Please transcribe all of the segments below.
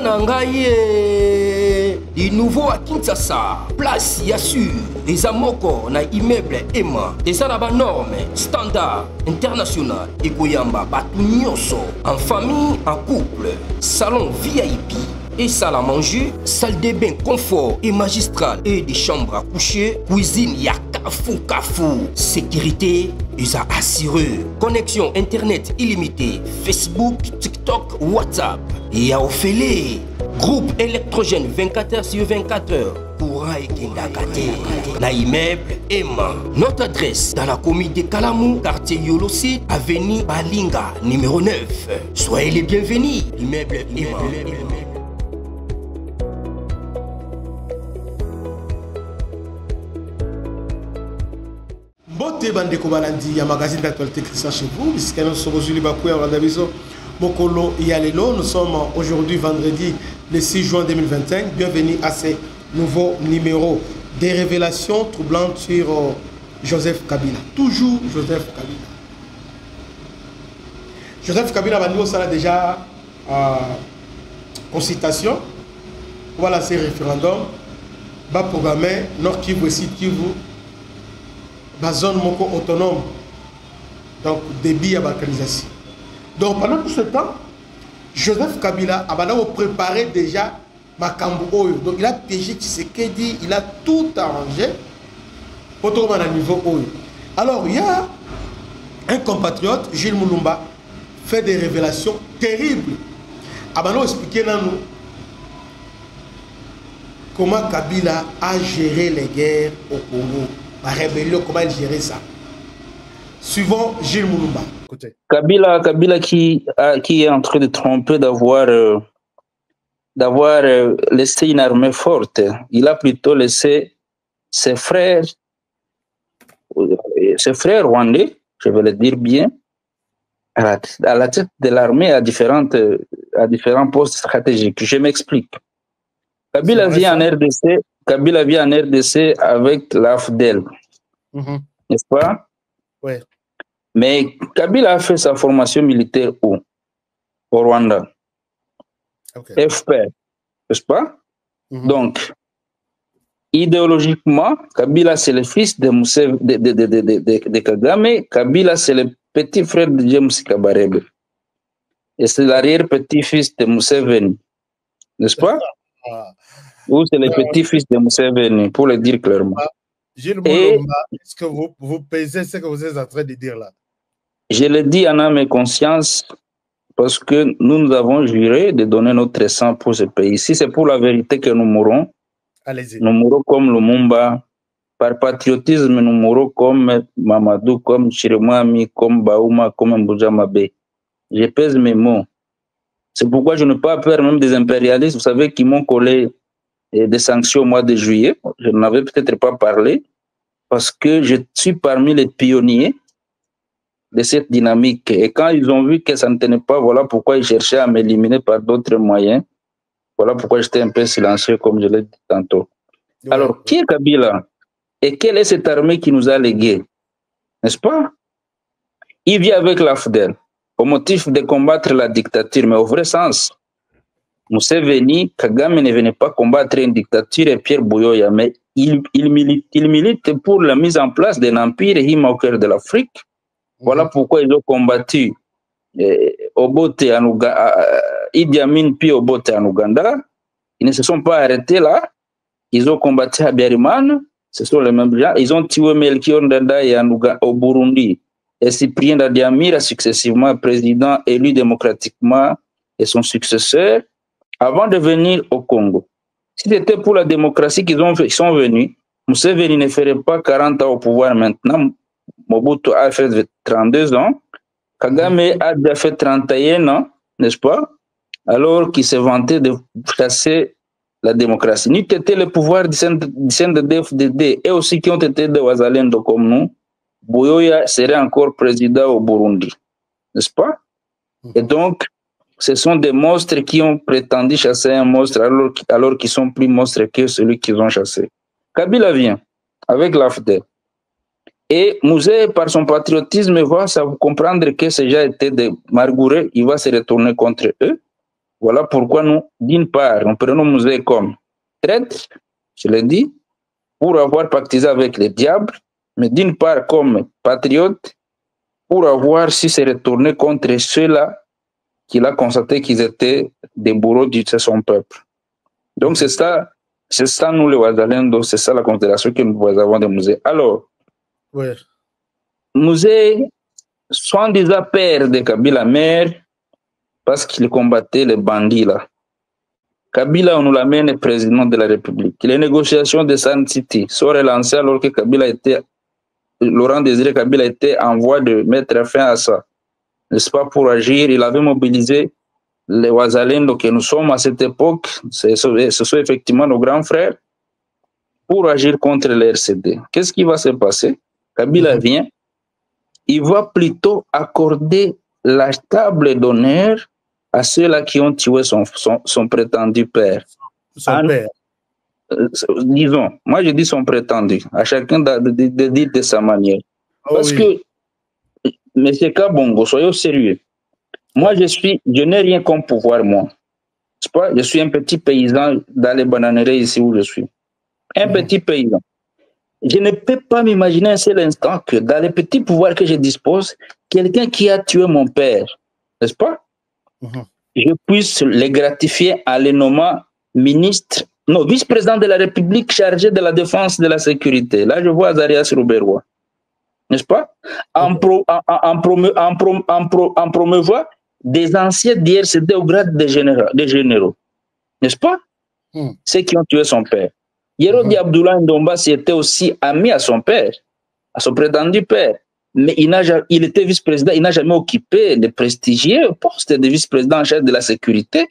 Banangaye, du nouveau à Kinshasa, place Yassur, des amoko na immeuble Emma, des arabes normes, standard, international, et Goyamba, Batunyoso, en famille, en couple, salon VIP. Et salle à manger, salle de bain confort et magistrale et des chambres à coucher, cuisine Kafou. Sécurité, ils ont assuré. Connexion internet illimitée, Facebook, TikTok, WhatsApp. Et à Ophélie, groupe électrogène 24h/24h. Courant et Kindakate. Na immeuble Emma. Notre adresse dans la commune de Kalamou, quartier Yolosi, avenue Balinga, numéro 9. Soyez les bienvenus. Immeuble Emma. Bote bandeko balandi ya magazine d'actualité Christian chez vous, puisque nous sommes aujourd'hui Bakouya Randabiso Mokolo Yalelo. Nous sommes aujourd'hui vendredi le 6 juin 2025. Bienvenue à ce nouveau numéro des révélations troublantes sur Joseph Kabila. Toujours Joseph Kabila. Joseph Kabila Bandio, ça a déjà consultation. Voilà ces référendums. Bas programmé Nord Kivu et Sud Kivu. La zone moko autonome, donc débit à balkanisation. Donc pendant tout ce temps, Joseph Kabila a préparé déjà Makambo Oyo. Donc il a piégé Tshisekedi, il a tout arrangé pour trouver un niveau Oyo. Alors il y a un compatriote, Gilles Moulumba, fait des révélations terribles. Abano expliquer nous comment Kabila a géré les guerres au Congo. La rébellion, comment il gérait ça. Suivant Gilles Moulumba. Kabila qui est en train de tromper d'avoir laissé une armée forte. Il a plutôt laissé ses frères rwandais, je vais le dire bien, à la tête de l'armée à différents postes stratégiques. Je m'explique. Kabila vient en RDC avec l'AFDEL, n'est-ce pas? Oui. Mais Kabila a fait sa formation militaire où? Au Rwanda. Okay. FPR, n'est-ce pas? Donc, idéologiquement, Kabila c'est le fils de Kagame, Kabila c'est le petit frère de James Kabarebe. Et c'est l'arrière-petit-fils de Museveni, n'est-ce pas? Ou c'est le petit-fils de Museveni, pour le dire clairement. Gilles Moulumba, est-ce que vous pesez ce que vous êtes en train de dire là? Je le dis en âme et conscience parce que nous avons juré de donner notre sang pour ce pays. Si c'est pour la vérité que nous mourrons, nous mourrons comme Lumumba. Par patriotisme, nous mourrons comme Mamadou, comme Chiremwami, comme Baouma, comme Mbujamabe. Je pèse mes mots. C'est pourquoi je n'ai pas peur même des impérialistes, vous savez, qui m'ont collé des sanctions au mois de juillet. Je n'avais peut-être pas parlé parce que je suis parmi les pionniers de cette dynamique. Et quand ils ont vu que ça ne tenait pas, voilà pourquoi ils cherchaient à m'éliminer par d'autres moyens. Voilà pourquoi j'étais un peu silencieux, comme je l'ai dit tantôt. Ouais. Alors, qui est Kabila? Et quelle est cette armée qui nous a légué? N'est-ce pas? Il vit avec l'AFDEL au motif de combattre la dictature, mais au vrai sens. Museveni, Kagame ne venait pas combattre une dictature et Pierre Buyoya, mais il milite pour la mise en place d'un empire au cœur de l'Afrique. Voilà pourquoi ils ont combattu Obote Idi Amin puis Obote en Ouganda. Ils ne se sont pas arrêtés là. Ils ont combattu Habyarimana. Ce sont les mêmes gens. Ils ont tué Melchior Ndadaye au Burundi. Et Cyprien Dadiamira, successivement président élu démocratiquement, et son successeur, avant de venir au Congo. Si c'était pour la démocratie qu'ils sont venus, Museveni ne ferait pas 40 ans au pouvoir maintenant. Mobutu a fait 32 ans. Kagame a déjà fait 31 ans, n'est-ce pas? Alors qu'il s'est vanté de chasser la démocratie. N'eût été le pouvoir du CNDD-FDD et aussi qui ont été des Wazalendo comme nous, Buyoya serait encore président au Burundi, n'est-ce pas? Et donc, ce sont des monstres qui ont prétendu chasser un monstre alors qu'ils sont plus monstres que celui qu'ils ont chassé. Kabila vient avec l'AFDEL. Et Mouzé, par son patriotisme, va comprendre que ces gens étaient des margourets, il va se retourner contre eux. Voilà pourquoi nous, d'une part, nous prenons Musée comme traître, je l'ai dit, pour avoir pactisé avec les diables, mais d'une part comme patriote, pour avoir su se retourner contre ceux-là qu'il a constaté qu'ils étaient des bourreaux de son peuple. Donc c'est ça nous les Ouazalendo, c'est ça la considération que nous avons de Musée. Alors, ouais. Musée, soi-disant père de Kabila mère, parce qu'il combattait les bandits là. Kabila, on nous l'amène président de la République. Les négociations de Sun City sont relancées alors que Laurent Désiré Kabila était en voie de mettre fin à ça. N'est-ce pas, pour agir, il avait mobilisé les Ouazalendo que nous sommes à cette époque, ce sont effectivement nos grands frères, pour agir contre les RCD. Qu'est-ce qui va se passer? Kabila vient, il va plutôt accorder la table d'honneur à ceux-là qui ont tué son prétendu père. Son père. Disons, moi je dis son prétendu, à chacun de dire de sa manière. Parce que, M. Kabongo, soyons sérieux. Moi je n'ai rien comme pouvoir, moi. Pas? Je suis un petit paysan dans les bananeraies ici où je suis. Un petit paysan. Je ne peux pas m'imaginer un seul instant que dans les petits pouvoirs que je dispose, quelqu'un qui a tué mon père, n'est-ce pas? Je puisse les gratifier en les nommant ministre, non, vice-président de la République chargé de la défense de la sécurité. Là, je vois Azarias Rouberois, n'est-ce pas? En promeuvant des anciens d'IRCD au grade de généraux, n'est-ce pas? Ceux qui ont tué son père. Yerodi Abdoulaye Ndomba était aussi ami à son père, à son prétendu père. Mais il était vice-président, il n'a jamais occupé le prestigieux poste de vice-président en charge de la sécurité.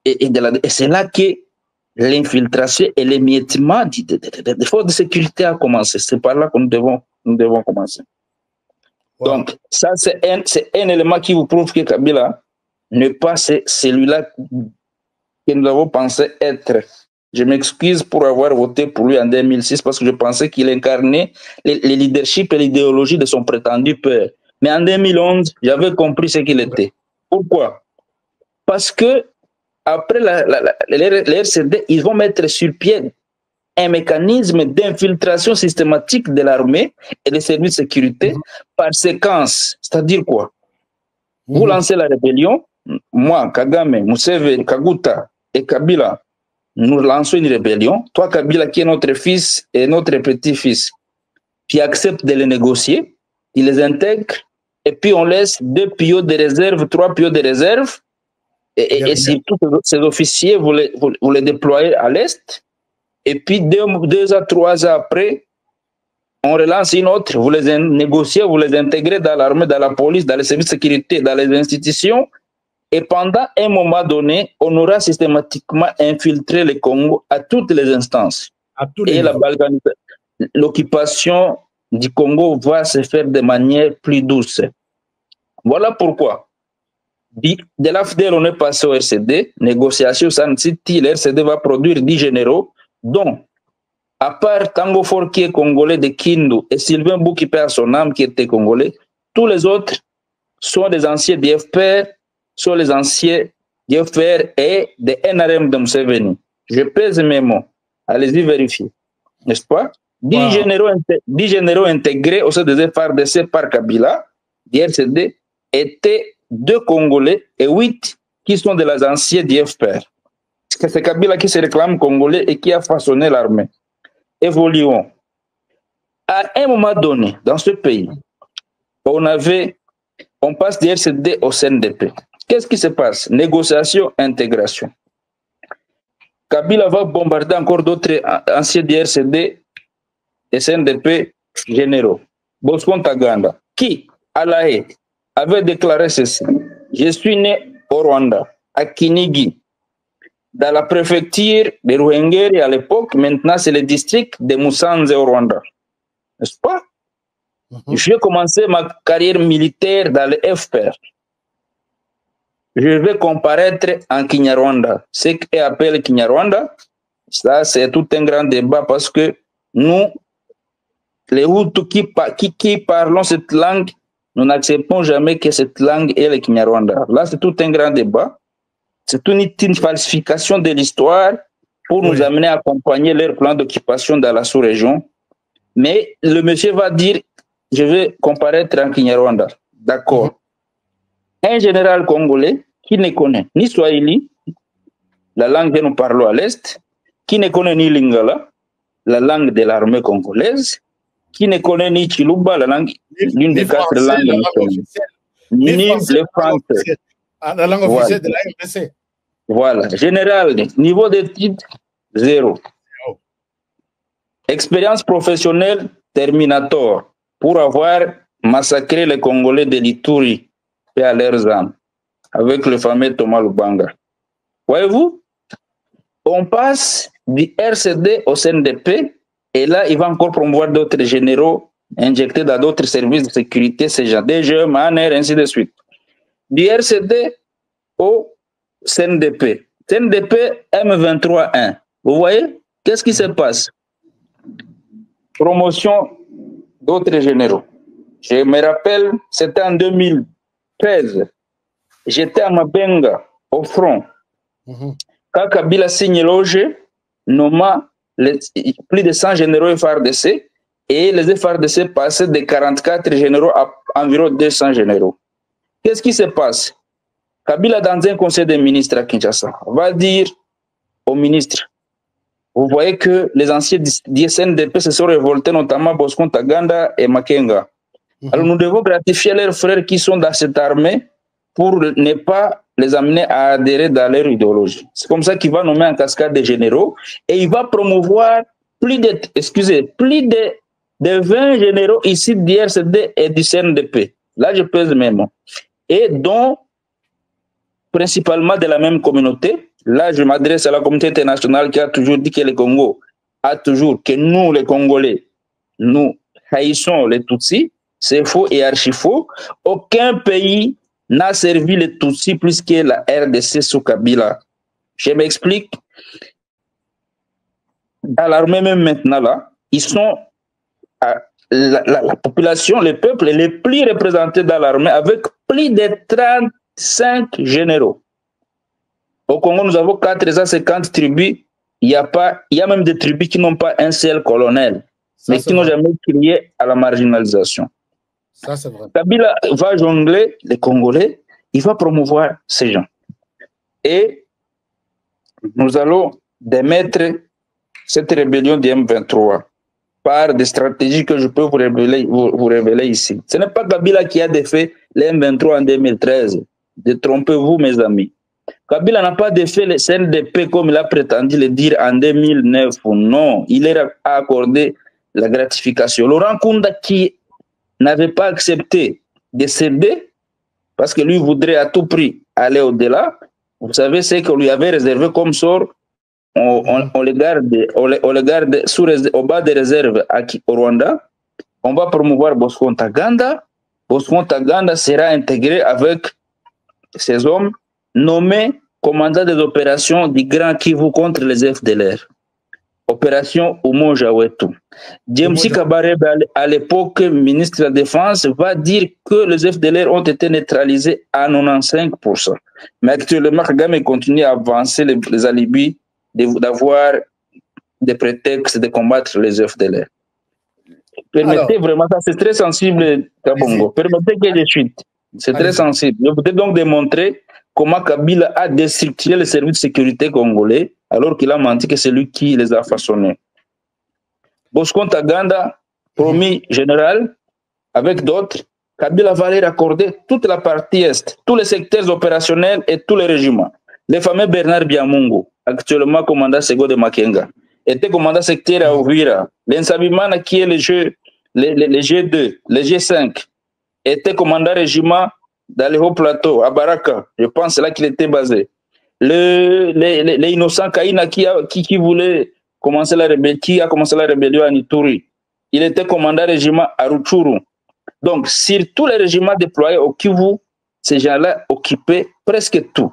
Et c'est là que l'infiltration et l'émiettement des forces de sécurité a commencé. C'est par là que nous devons commencer. Wow. Donc, ça, c'est un élément qui vous prouve que Kabila n'est pas celui-là que nous avons pensé être. Je m'excuse pour avoir voté pour lui en 2006 parce que je pensais qu'il incarnait le leadership et l'idéologie de son prétendu père. Mais en 2011, j'avais compris ce qu'il était. Pourquoi? Parce que après les RCD, ils vont mettre sur pied un mécanisme d'infiltration systématique de l'armée et des services de sécurité par séquence. C'est-à-dire quoi? Vous lancez la rébellion, moi, Kagame, Museveni, Kaguta et Kabila, nous lançons une rébellion. Toi, Kabila, qui est notre fils et notre petit-fils, qui accepte de les négocier, il les intègre, et puis on laisse 2 pions de réserve, 3 pions de réserve, et si tous ces officiers, vous les déployez à l'Est, et puis 2 à 3 ans après, on relance une autre, vous les négociez, vous les intégrez dans l'armée, dans la police, dans les services de sécurité, dans les institutions, et pendant un moment donné, on aura systématiquement infiltré le Congo à toutes les instances. Et l'occupation du Congo va se faire de manière plus douce. Voilà pourquoi. De l'AFDL, on est passé au RCD, négociation Sun City, le RCD va produire 10 généraux, dont, à part Tango Fort qui est congolais de Kindu et Sylvain Bou qui perd son âme qui était congolais, tous les autres sont des anciens DFPR, sont les anciens DFR et des NRM de Museveni. Je pèse mes mots. Allez-y vérifier. N'est-ce pas? 10 généraux intégrés au sein des FARDC par Kabila, DRCD, étaient 2 Congolais et 8 qui sont de les anciens DFPR. C'est Kabila qui se réclame congolais et qui a façonné l'armée. Évoluons. À un moment donné, dans ce pays, on passe DRCD au CNDP. Qu'est-ce qui se passe? Négociation, intégration. Kabila va bombarder encore d'autres anciens DRCD et CNDP généraux. Bosco Ntaganda, qui, à La Haye, avait déclaré ceci. Je suis né au Rwanda, à Kinigi, dans la préfecture de Ruhengeri à l'époque. Maintenant, c'est le district de Musanze au Rwanda. N'est-ce pas? J'ai commencé ma carrière militaire dans le FPR. Je vais comparaître en Kinyarwanda. Ce qu'on appelle Kinyarwanda, ça c'est tout un grand débat parce que nous, les Hutus qui parlons cette langue, nous n'acceptons jamais que cette langue est le Kinyarwanda. Là, c'est tout un grand débat. C'est une falsification de l'histoire pour nous amener à accompagner leur plan d'occupation dans la sous-région. Mais le monsieur va dire, je vais comparaître en Kinyarwanda. D'accord. Un général congolais qui ne connaît ni Swahili, la langue que nous parlons à l'Est, qui ne connaît ni Lingala, la langue de l'armée congolaise, qui ne connaît ni Chiluba, l'une des quatre langues ni le français. La langue officielle de la RDC. Voilà. Général, niveau d'études, 0. Expérience professionnelle, terminator, pour avoir massacré les Congolais de l'Ituri et à leurs âmes, avec le fameux Thomas Lubanga. Voyez-vous, on passe du RCD au CNDP, et là, il va encore promouvoir d'autres généraux injectés dans d'autres services de sécurité, ces gens, DG, MANER, ainsi de suite. Du RCD au CNDP. CNDP M23-1. Vous voyez, qu'est-ce qui se passe? Promotion d'autres généraux. Je me rappelle, c'était en 2013. J'étais à Mabenga, au front. Quand Kabila signe loge, nommant plus de 100 généraux FARDC, et les FARDC passaient de 44 généraux à environ 200 généraux. Qu'est-ce qui se passe? Kabila, dans un conseil des ministres à Kinshasa, va dire au ministre, vous voyez que les anciens du SNDP se sont révoltés, notamment Bosco Ntaganda et Makenga. Alors nous devons gratifier leurs frères qui sont dans cette armée pour ne pas les amener à adhérer dans leur idéologie. C'est comme ça qu'il va nommer en cascade des généraux et il va promouvoir plus de 20 généraux ici du RCD et du CNDP. Là, je pèse mes mots. Et dont principalement de la même communauté. Là, je m'adresse à la communauté internationale qui a toujours dit que le Congo a toujours, que nous, les Congolais, nous haïssons les Tutsis. C'est faux et archi faux. Aucun pays n'a servi les Tutsis plus que la RDC sous Kabila. Je m'explique. Dans l'armée même maintenant, là, ils sont la population, le peuple les plus représentés dans l'armée avec plus de 35 généraux. Au Congo, nous avons 450 tribus. Il y a même des tribus qui n'ont pas un seul colonel, mais qui n'ont jamais crié à la marginalisation. Ça, c'est vrai. Kabila va jongler les Congolais, il va promouvoir ces gens. Et nous allons démettre cette rébellion du M23 par des stratégies que je peux vous révéler ici. Ce n'est pas Kabila qui a défait le M23 en 2013. Détrompez-vous, mes amis. Kabila n'a pas défait le CNDP comme il a prétendu le dire en 2009. Non, il a accordé la gratification. Laurent Nkunda, qui n'avait pas accepté de céder, parce que lui voudrait à tout prix aller au-delà, vous savez ce qu'on lui avait réservé comme sort, on le garde au bas des réserves au Rwanda. On va promouvoir Bosco Ntaganda. Bosco Ntaganda sera intégré avec ces hommes nommés commandant des opérations du Grand Kivu contre les FDLR. Opération Umoja Wetu. James Kabarebe, à l'époque ministre de la Défense, va dire que les FDLR ont été neutralisés à 95%. Mais actuellement, Kagame continue à avancer les alibis d'avoir des prétextes de combattre les FDLR. Permettez vraiment, ça c'est très sensible, Kabongo. Permettez que je suite. C'est très sensible. Je voudrais donc démontrer comment Kabila a destructuré les services de sécurité congolais alors qu'il a menti que c'est lui qui les a façonnés. Bosco Ntaganda, promis général, avec d'autres, Kabila va leur accorder toute la partie Est, tous les secteurs opérationnels et tous les régiments. Le fameux Bernard Biamungu, actuellement commandant Sego de Makenga, était commandant secteur à Ouvira. L'Ensabimana, qui est le G2, le G5, était commandant régiment dans les hauts plateaux, à Baraka. Je pense c'est là qu'il était basé. Les innocents Kaina qui voulait commencer la rébellion, qui a commencé la rébellion à Ituri, il était commandant régiment à Rutshuru. Donc, sur tous les régiments déployés au Kivu, ces gens-là occupaient presque tout.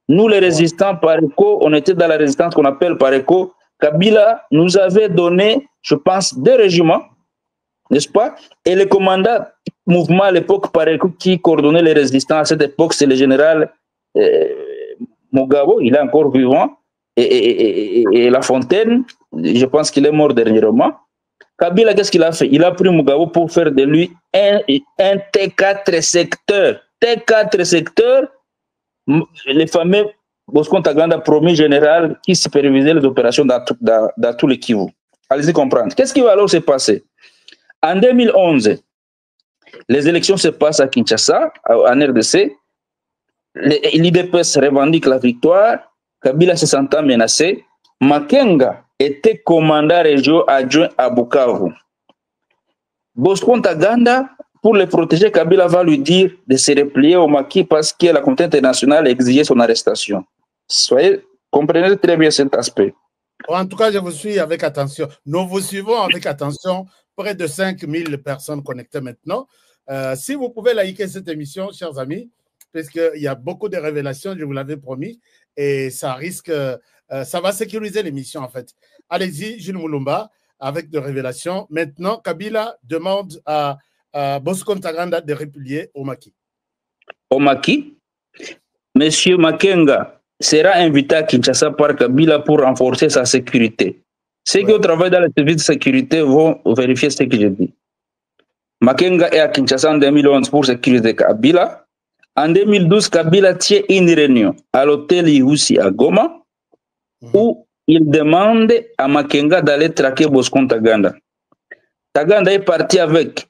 Nous, les résistants Pareco, on était dans la résistance qu'on appelle Pareco. Kabila nous avait donné, je pense, 2 régiments, n'est-ce pas? Et le commandant mouvement à l'époque Pareco qui coordonnait les résistants à cette époque, c'est le général Mugabo, il est encore vivant. Et La Fontaine, je pense qu'il est mort dernièrement. Kabila, qu'est-ce qu'il a fait? Il a pris Mugabo pour faire de lui un T4 secteur. T4 secteur, les fameux Bosco Ntaganda, promis général, qui supervisait les opérations dans tout le Kivu. Allez-y comprendre. Qu'est-ce qui va alors se passer? En 2011, les élections se passent à Kinshasa, en RDC. L'IDPS revendique la victoire. Kabila se sentant menacé. Makenga était commandant régional adjoint à Bukavu. Bosco Ntaganda, pour le protéger, Kabila va lui dire de se replier au Maki parce que la communauté internationale exigeait son arrestation. Comprenez très bien cet aspect. En tout cas, je vous suis avec attention. Nous vous suivons avec attention. Près de 5000 personnes connectées maintenant. Si vous pouvez liker cette émission, chers amis, parce qu'il y a beaucoup de révélations, je vous l'avais promis, et ça risque, ça va sécuriser l'émission en fait. Allez-y, Jules Moulumba, avec des révélations. Maintenant, Kabila demande à Bosco Ntaganda de replier au Maki. Au Maki, Monsieur Makenga sera invité à Kinshasa par Kabila pour renforcer sa sécurité. Ceux qui travaillent dans les services de sécurité vont vérifier ce que je dis. Makenga est à Kinshasa en 2011 pour sécuriser Kabila. En 2012, Kabila tient une réunion à l'hôtel Ihusi à Goma où il demande à Makenga d'aller traquer Bosco Ntaganda. Ntaganda est parti avec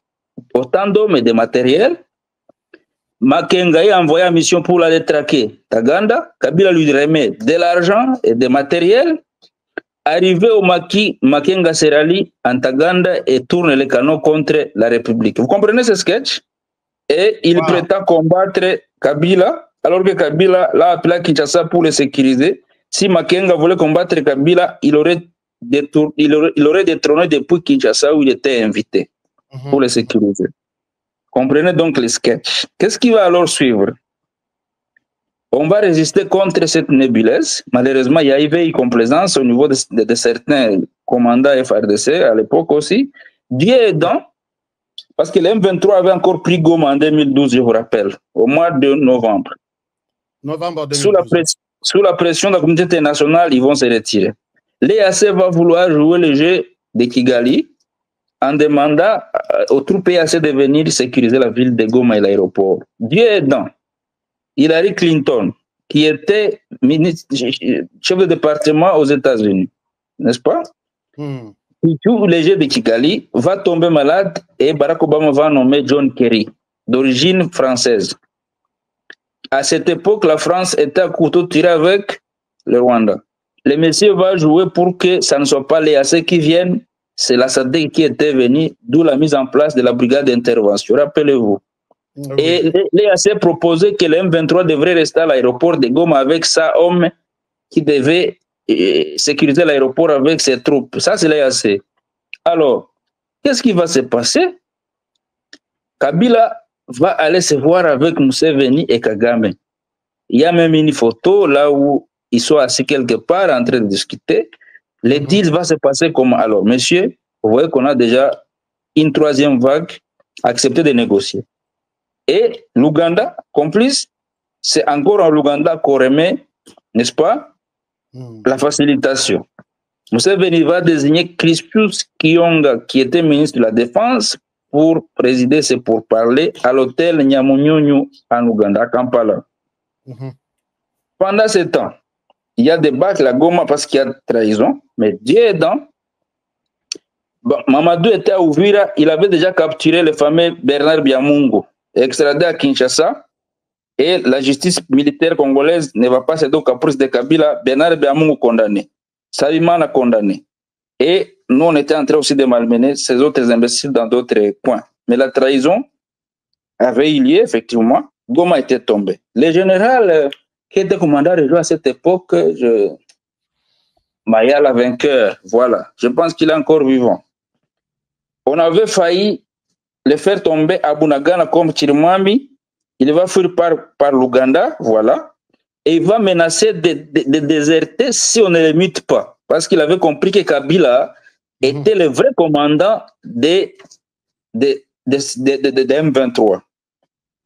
autant d'hommes et de matériel. Makenga est envoyé en mission pour aller traquer Ntaganda. Kabila lui remet de l'argent et des matériels. Arrivé au Maki, Makenga se rallie à Ntaganda et tourne le canon contre la République. Vous comprenez ce sketch? Et il prétend combattre Kabila, alors que Kabila l'a appelé à Kinshasa pour le sécuriser. Si Makenga voulait combattre Kabila, il aurait détrôné depuis Kinshasa où il était invité pour le sécuriser. Comprenez donc le sketch. Qu'est-ce qui va alors suivre? On va résister contre cette nébuleuse. Malheureusement, il y a eu une complaisance au niveau de certains commandants FRDC à l'époque aussi. Dieu aidant, parce que le M23 avait encore pris Goma en 2012, je vous rappelle, au mois de novembre. Novembre 2012. Sous la pression de la communauté internationale, ils vont se retirer. L'EAC va vouloir jouer le jeu de Kigali en demandant aux troupes EAC de venir sécuriser la ville de Goma et l'aéroport. Dieu aidant, Hillary Clinton, qui était chef de département aux États-Unis, n'est-ce pas? Tout le jeu de Kigali va tomber malade et Barack Obama va nommer John Kerry, d'origine française. À cette époque, la France était à couteau tiré avec le Rwanda. Le monsieur va jouer pour que ça ne soit pas les AC qui viennent, c'est la SADC qui était venu, d'où la mise en place de la brigade d'intervention. Rappelez-vous. Et l'EAC proposait que le M23 devrait rester à l'aéroport de Goma avec 100 hommes qui devaient sécuriser l'aéroport avec ses troupes. Ça, c'est l'EAC. Alors, qu'est-ce qui va se passer? Kabila va aller se voir avec Museveni et Kagame. Il y a même une photo là où ils sont assis quelque part en train de discuter. Le deal va se passer comment? Alors, monsieur, vous voyez qu'on a déjà une troisième vague accepté de négocier. Et l'Ouganda, complice, c'est encore en Ouganda qu'on remet, n'est-ce pas, la facilitation. Museveni va désigner Crispus Kionga, qui était ministre de la Défense, pour présider ces pourparlers à l'hôtel Nyamunyunyu en Ouganda, à Kampala. Pendant ce temps, il y a des bacs à Goma parce qu'il y a trahison, mais Dieu aidant, Mamadou était à Ouvira, il avait déjà capturé le fameux Bernard Biamungo, extradé à Kinshasa, et la justice militaire congolaise ne va pas céder au caprice de Kabila. Bernard Biamungo condamné, Sabimana condamné, et nous on était en train aussi de malmener ces autres imbéciles dans d'autres coins. Mais la trahison avait eu lieu, effectivement. Goma était tombé. Le général qui était commandant région à cette époque, Mayala vainqueur, voilà, je pense qu'il est encore vivant. On avait failli le faire tomber à Bunagana comme Chirimwami. Il va fuir par l'Ouganda, voilà, et il va menacer de déserter si on ne le mute pas, parce qu'il avait compris que Kabila était le vrai commandant de M23.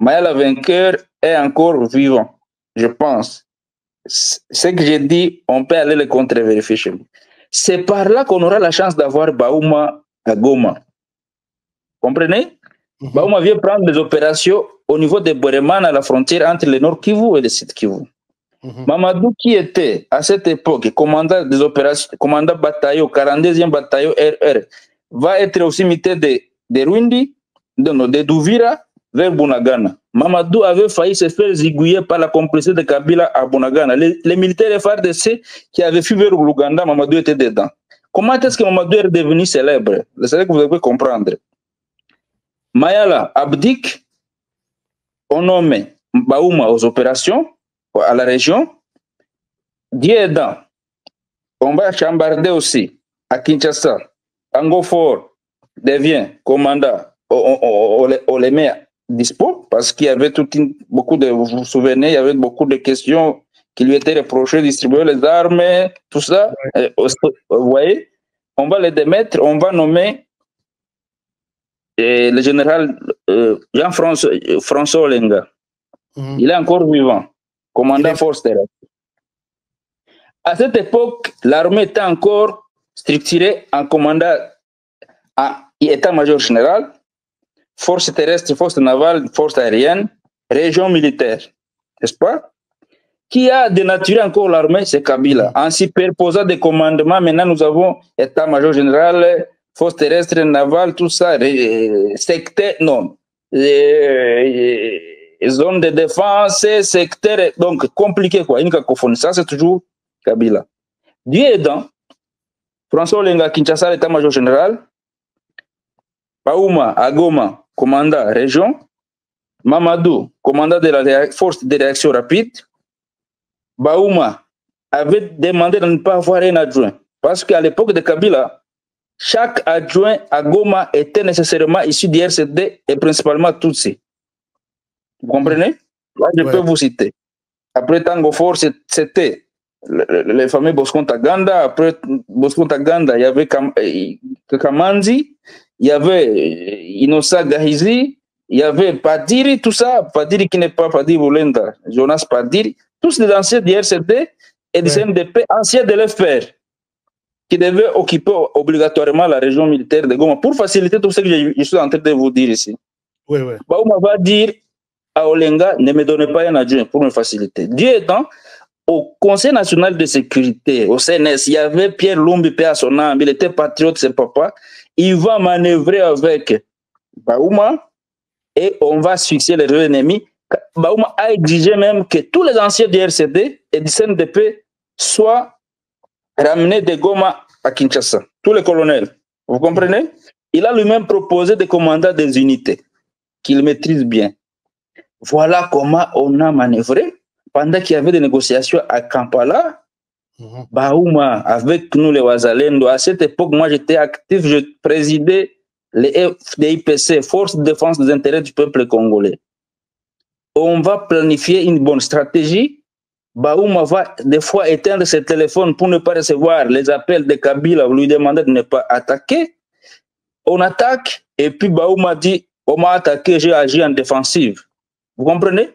Mayala vainqueur est encore vivant, je pense. ce que j'ai dit, on peut aller le contre-vérifier chez lui. C'est par là qu'on aura la chance d'avoir Baouma à Goma. Comprenez? Baouma vient prendre des opérations au niveau de Boureman, à la frontière entre le Nord Kivu et le Sud Kivu. Mamadou, qui était à cette époque commandant des opérations, commandant bataillon, 42e bataillon RR, va être aussi muté de Rwindi, de Douvira vers Bunagana. Mamadou avait failli se faire zigouiller par la complicité de Kabila à Bunagana. Les militaires FARDC qui avaient fui vers l'Ouganda, Mamadou était dedans. Comment est-ce que Mamadou est devenu célèbre? C'est ça que vous devez comprendre. Mayala abdique, on nomme Baouma aux opérations, à la région. Dieu aidant, on va chambarder aussi à Kinshasa. Angofort devient commandant, on les met dispo parce qu'il y avait beaucoup de, vous vous souvenez, il y avait beaucoup de questions qui lui étaient reprochées, distribuer les armes, tout ça. Vous voyez, on va les démettre, on va nommer le général Jean-François Olenga. Il est encore vivant, commandant force terrestre. À cette époque, l'armée était encore structurée en commandant à état-major général, force terrestre, force navale, force aérienne, région militaire, n'est-ce pas? Qui a dénaturé encore l'armée, c'est Kabila. En superposant des commandements, maintenant nous avons état-major général, force terrestre, navale, tout ça, secteur, non, zone de défense, secteur, donc compliqué quoi, une cacophonie. Ça c'est toujours Kabila. Dieu aidant, François Olenga Kinshasa, l'état-major général, Baouma Agoma, commandant région, Mamadou, commandant de la force de réaction rapide. Baouma avait demandé de ne pas avoir un adjoint parce qu'à l'époque de Kabila, chaque adjoint à Goma était nécessairement issu du RCD et principalement Tutsi. Vous comprenez? Là, je peux vous citer. Après Tango Fort, c'était le fameux Bosco Ntaganda. Après Bosco Ntaganda, il y avait Kamanzi, il y avait Inosa Gahizi, il y avait Padiri, tout ça. Padiri qui n'est pas Padiri Boulenda, Jonas Padiri, tous des anciens du RCD et du CNDP, anciens de l'FPR, qui devaient occuper obligatoirement la région militaire de Goma pour faciliter tout ce que je suis en train de vous dire ici. Baouma va dire à Olenga, ne me donnez pas un adjoint pour me faciliter. Dieu étant, au Conseil national de sécurité, au CNS, il y avait Pierre Lumbi, paix à son âme, il était patriote, c'est papa. Il va manœuvrer avec Baouma et on va succéder les deux ennemis. Baouma a exigé même que tous les anciens du RCD et du CNDP soient ramenés de Goma à Kinshasa. Tous les colonels. Vous comprenez? Il a lui-même proposé de commander des unités qu'il maîtrise bien. Voilà comment on a manœuvré. Pendant qu'il y avait des négociations à Kampala, Baouma, avec nous les Wazalendo, à cette époque, moi j'étais actif, je présidais les FDIPC, Force de défense des intérêts du peuple congolais. On va planifier une bonne stratégie. Baouma va des fois éteindre ses téléphones pour ne pas recevoir les appels de Kabila, lui demander de ne pas attaquer. On attaque, et puis Baouma dit, on m'a attaqué, j'ai agi en défensive. Vous comprenez?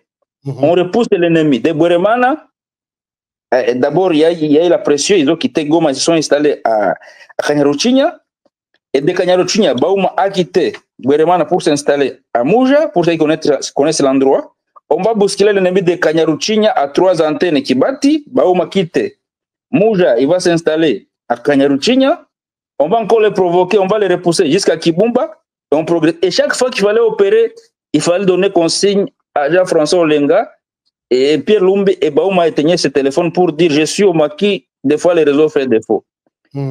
On repousse l'ennemi. De Boueremana, d'abord, il y a eu la pression, ils ont quitté Goma, ils se sont installés à Kanyaruchinya. Et de Kanyaruchinya, Baouma a quitté Boueremana pour s'installer à Mouja, pour ceux qui connaissent l'endroit. On va bousculer l'ennemi de Kanyaruchinya à 3 antennes Kibati. Baouma quitte Mouja, il va s'installer à Kanyaruchinya. On va encore les provoquer, on va les repousser jusqu'à Kibumba. Et on progresse. Et chaque fois qu'il fallait opérer, il fallait donner consigne à Jean-François Olenga et Pierre Lumbi et Baouma éteignaient ce téléphone pour dire je suis au maquis, des fois les réseaux font défaut.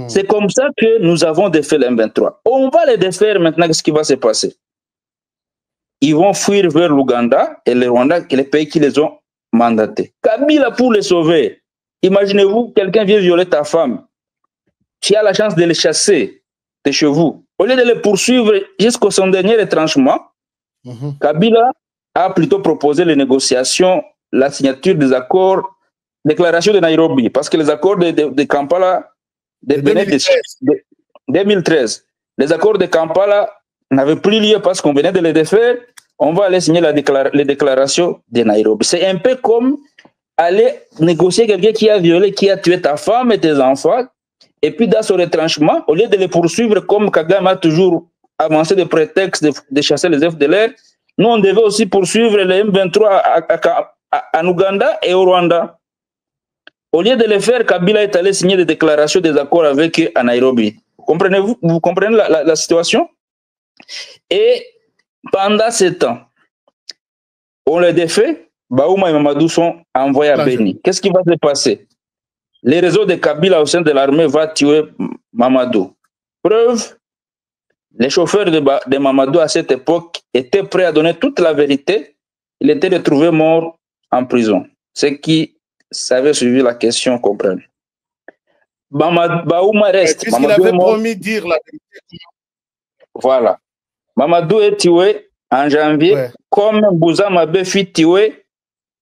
C'est comme ça que nous avons défait l'M23. On va les défaire maintenant, qu'est-ce qui va se passer? Ils vont fuir vers l'Ouganda et le Rwanda, les pays qui les ont mandatés. Kabila pour les sauver. Imaginez-vous, quelqu'un vient violer ta femme. Tu as la chance de les chasser de chez vous. Au lieu de les poursuivre jusqu'au son dernier retranchement, Kabila a plutôt proposé les négociations, la signature des accords, déclaration de Nairobi, parce que les accords de Kampala de 2013, les accords de Kampala n'avaient plus lieu parce qu'on venait de les défaire. On va aller signer les déclarations de Nairobi. C'est un peu comme aller négocier quelqu'un qui a violé, qui a tué ta femme et tes enfants, et puis dans ce retranchement, au lieu de les poursuivre comme Kagame a toujours avancé des prétextes de chasser les FDLR, nous on devait aussi poursuivre les M23 en Ouganda et au Rwanda. Au lieu de le faire, Kabila est allé signer des déclarations, des accords avec eux à Nairobi. Vous comprenez la situation? Et pendant ce temps, on les défait, Baouma et Mamadou sont envoyés à Beni. Qu'est-ce qui va se passer? Les réseaux de Kabila au sein de l'armée vont tuer Mamadou. Preuve, les chauffeurs de Mamadou à cette époque étaient prêts à donner toute la vérité. Il était retrouvé mort en prison. Ceux qui avaient suivi la question comprennent. Baouma reste. Puisqu'il avait promis de dire la vérité. Voilà. Mamadou est tué en janvier, comme Bouzamabe fut tué.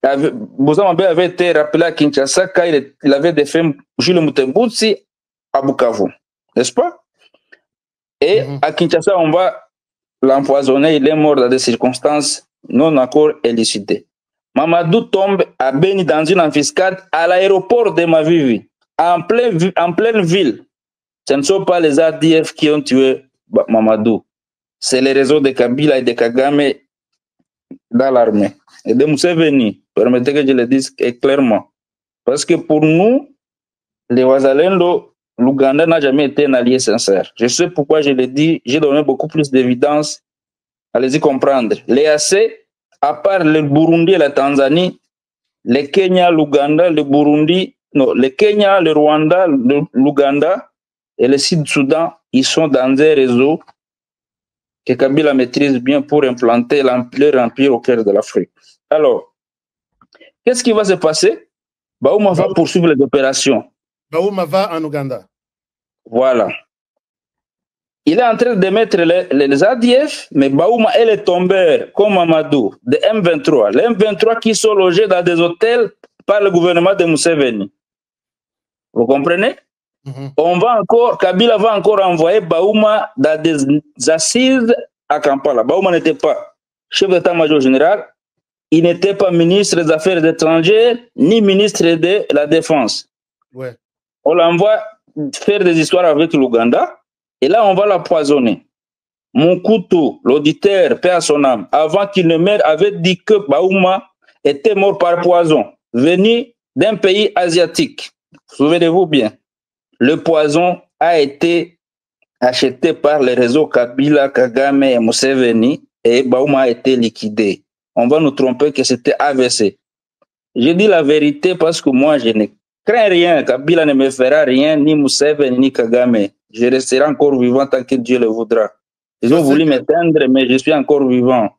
Bouzamabe avait été rappelé à Kinshasa quand il avait défait Jules Mutembutsi à Bukavu. N'est-ce pas? Et à Kinshasa, on va l'empoisonner. Il est mort dans des circonstances non encore élucidées. Mamadou tombe à Beni dans une embuscade à l'aéroport de Mavivi, en pleine ville. Ce ne sont pas les ADF qui ont tué Mamadou. C'est les réseaux de Kabila et de Kagame dans l'armée. Et de Museveni, permettez que je le dise clairement. Parce que pour nous, les Wazalendo, l'Ouganda n'a jamais été un allié sincère. Je sais pourquoi je le dis, j'ai donné beaucoup plus d'évidence. Allez-y comprendre. Les AC, à part le Burundi et la Tanzanie, le Kenya, l'Ouganda, le Burundi, non, le Kenya, le Rwanda, l'Ouganda et le Sud-Soudan, ils sont dans un réseau que Kabila maîtrise bien pour implanter leur empire au cœur de l'Afrique. Alors, qu'est-ce qui va se passer? Baouma va poursuivre les opérations. Baouma va en Ouganda. Voilà. Il est en train de mettre les ADF, mais Baouma et les tombeurs, comme Mamadou, de M23. Les M23 qui sont logés dans des hôtels par le gouvernement de Museveni. Vous comprenez? Kabila va encore envoyer Baouma dans des assises à Kampala. Baouma n'était pas chef d'état-major général, il n'était pas ministre des Affaires étrangères, ni ministre de la Défense. Ouais. On l'envoie faire des histoires avec l'Ouganda, et là on va l'empoisonner. Moukoutou, l'auditeur, paix à son âme, avant qu'il ne meure, avait dit que Baouma était mort par poison, venu d'un pays asiatique. Souvenez-vous bien. Le poison a été acheté par les réseaux Kabila, Kagame et Museveni et Baouma a été liquidé. On va nous tromper que c'était AVC. Je dis la vérité parce que moi, je ne crains rien. Kabila ne me fera rien, ni Museveni, ni Kagame. Je resterai encore vivant tant que Dieu le voudra. Ils ont voulu m'éteindre, mais je suis encore vivant.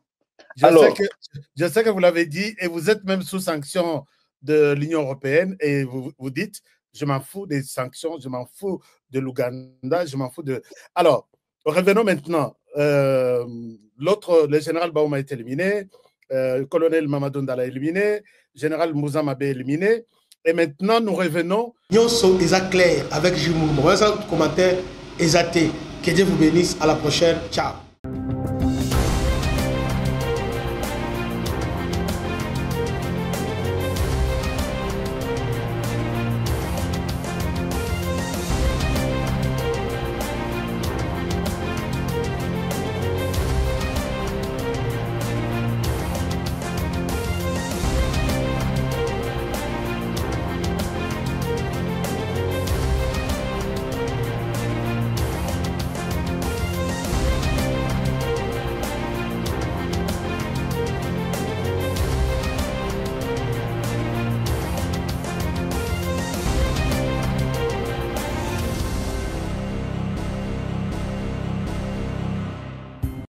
Je sais que vous l'avez dit et vous êtes même sous sanction de l'Union européenne et vous dites je m'en fous des sanctions, je m'en fous de l'Ouganda, je m'en fous de... Alors, revenons maintenant. Le général Baouma est éliminé, le colonel Mamadou Ndala est éliminé, le général Moussa Mabé est éliminé, et maintenant nous revenons... Nous sommes clairs avec Jimou. Commentaire, que Dieu vous bénisse, à la prochaine, ciao.